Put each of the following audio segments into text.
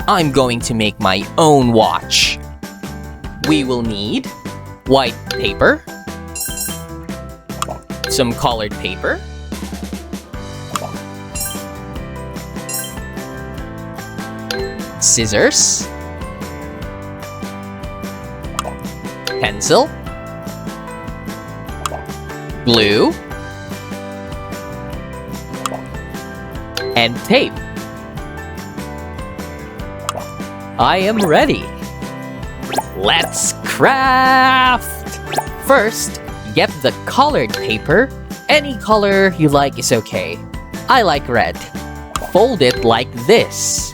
I'm going to make my own watch. We will need white paper, some colored paper, scissors, pencil, glue, and tape. I am ready. Let's craft! First, get the colored paper. Any color you like is okay. I like red. Fold it like this.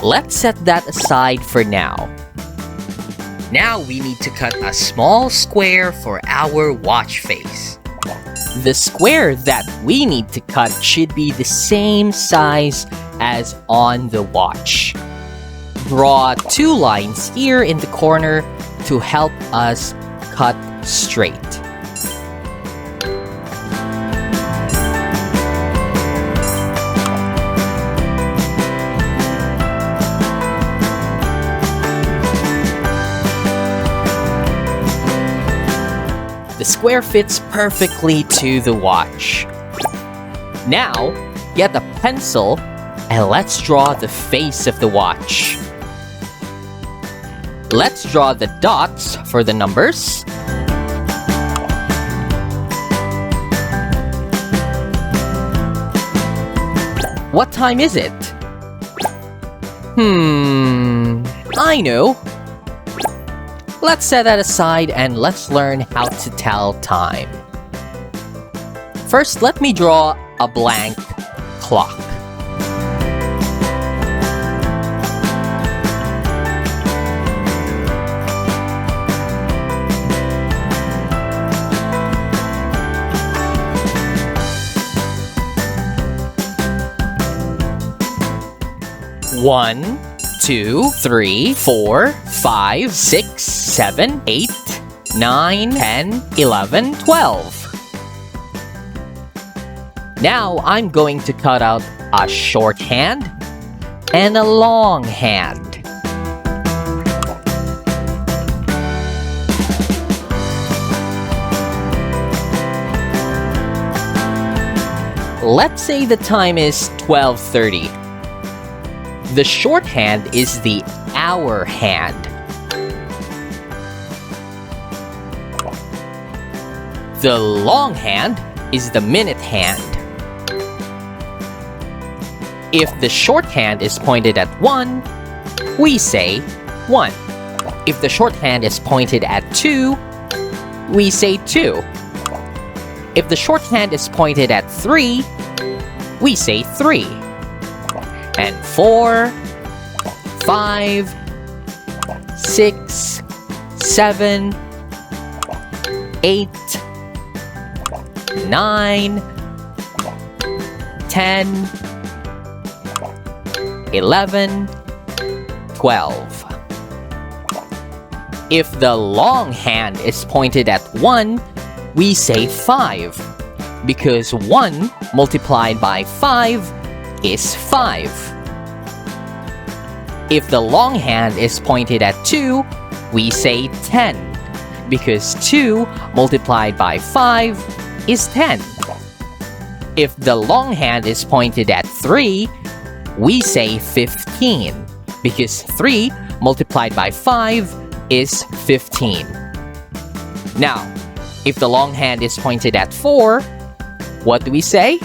Let's set that aside for now. Now we need to cut a small square for our watch face. The square that we need to cut should be the same size as on the watch. Draw 2 lines here in the corner to help us cut straight. The square fits perfectly to the watch. Now, get a pencil and let's draw the face of the watch. Let's draw the dots for the numbers. What time is it? I know. Let's set that aside and let's learn how to tell time. First, let me draw a blank clock. One, 2, 3, 4, 5, 6, 7, 8, 9, 10, 11, 12. Now I'm going to cut out a short hand and a long hand. Let's say the time is 12:30. The short hand is the hour hand. The long hand is the minute hand. If the short hand is pointed at 1, we say 1. If the short hand is pointed at 2, we say 2. If the short hand is pointed at 3, we say 3. And 4, 5, 6, 7, 8, 9, 10, 11, 12. If the long hand is pointed at 1, we say 5, because 1 multiplied by 5 is 5. If the long hand is pointed at 2, we say 10, because 2 multiplied by 5 is 10. If the long hand is pointed at 3, we say 15, because 3 multiplied by 5 is 15. Now, if the long hand is pointed at 4, what do we say?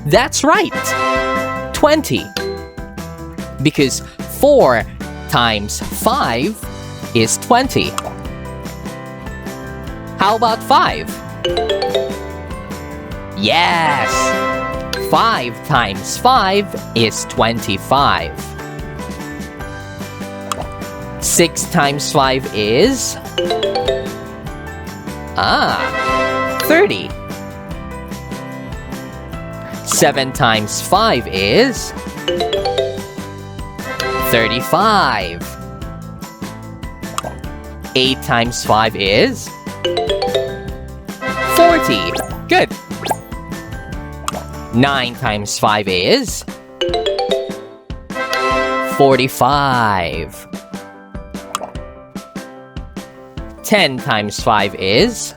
That's right! 20. Because 4 times 5 is 20. How about 5? Yes! 5 times 5 is 25. 6 times 5 is... 30. 7 times 5 is... 35. 8 times 5 is... 40. Good. 9 times 5 is... 45. 10 times 5 is...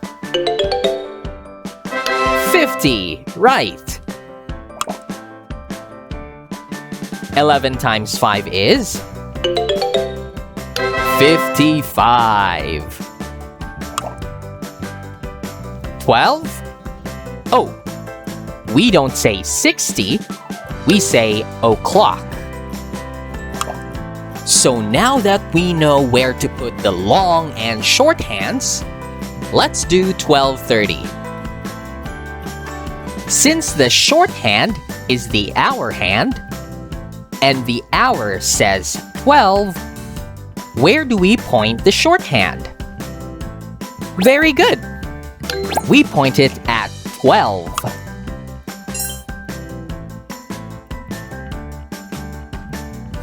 50. Right. 11 times 5 is... 55. 12? Oh, we don't say 60, we say o'clock. So now that we know where to put the long and short hands, let's do 12:30. Since the short hand is the hour hand, and the hour says 12, where do we point the short hand? Very good! We point it at 12.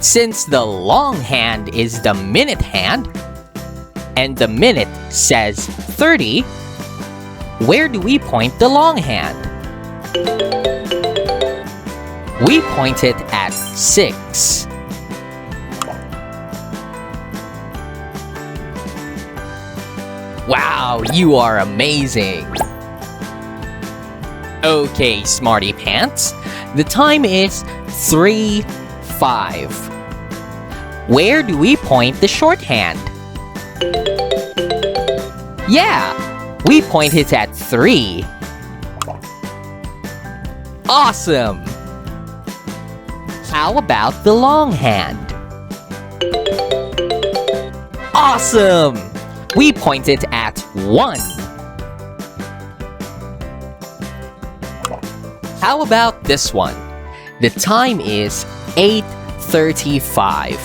Since the long hand is the minute hand, and the minute says 30, where do we point the long hand? We point it at 6. Wow, you are amazing! Okay, Smarty Pants, the time is 3:05. Where do we point the short hand? Yeah, we point it at 3. Awesome! How about the long hand? Awesome! We point it at 1. How about this one? The time is 8:35.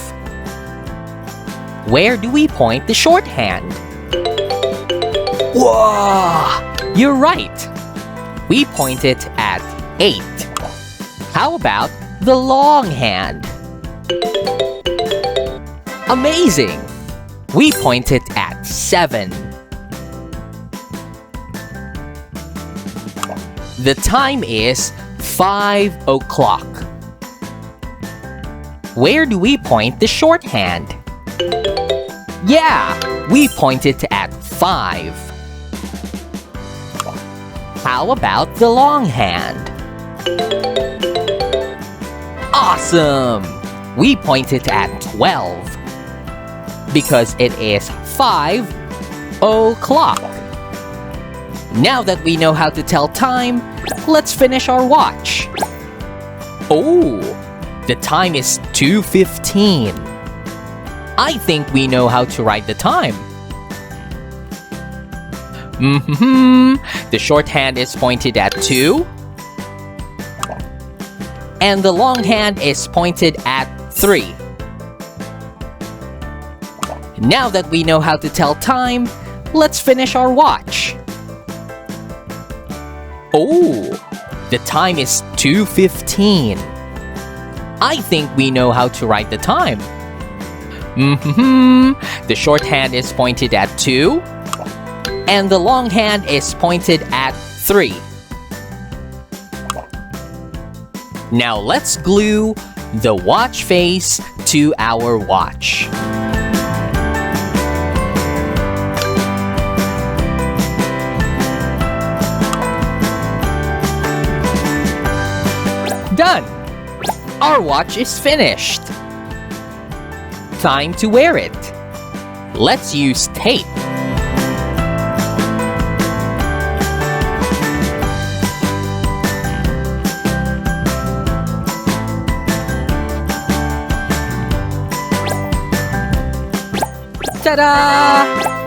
Where do we point the short hand? Whoa! You're right! We point it at 8. How about the long hand? Amazing! We point it at 7. The time is 5 o'clock. Where do we point the short hand? Yeah, we point it at 5. How about the long hand? Awesome! We point it at 12. Because it is 5 o'clock. Now that we know how to tell time, let's finish our watch. Oh, the time is 2:15. I think we know how to write the time. The shorthand is pointed at 2. And the longhand is pointed at 3. Now that we know how to tell time, let's finish our watch. Oh, the time is 2:15. I think we know how to write the time. The shorthand is pointed at 2. And the longhand is pointed at 3. Now let's glue the watch face to our watch. Done! Our watch is finished. Time to wear it. Let's use tape. Ta-da!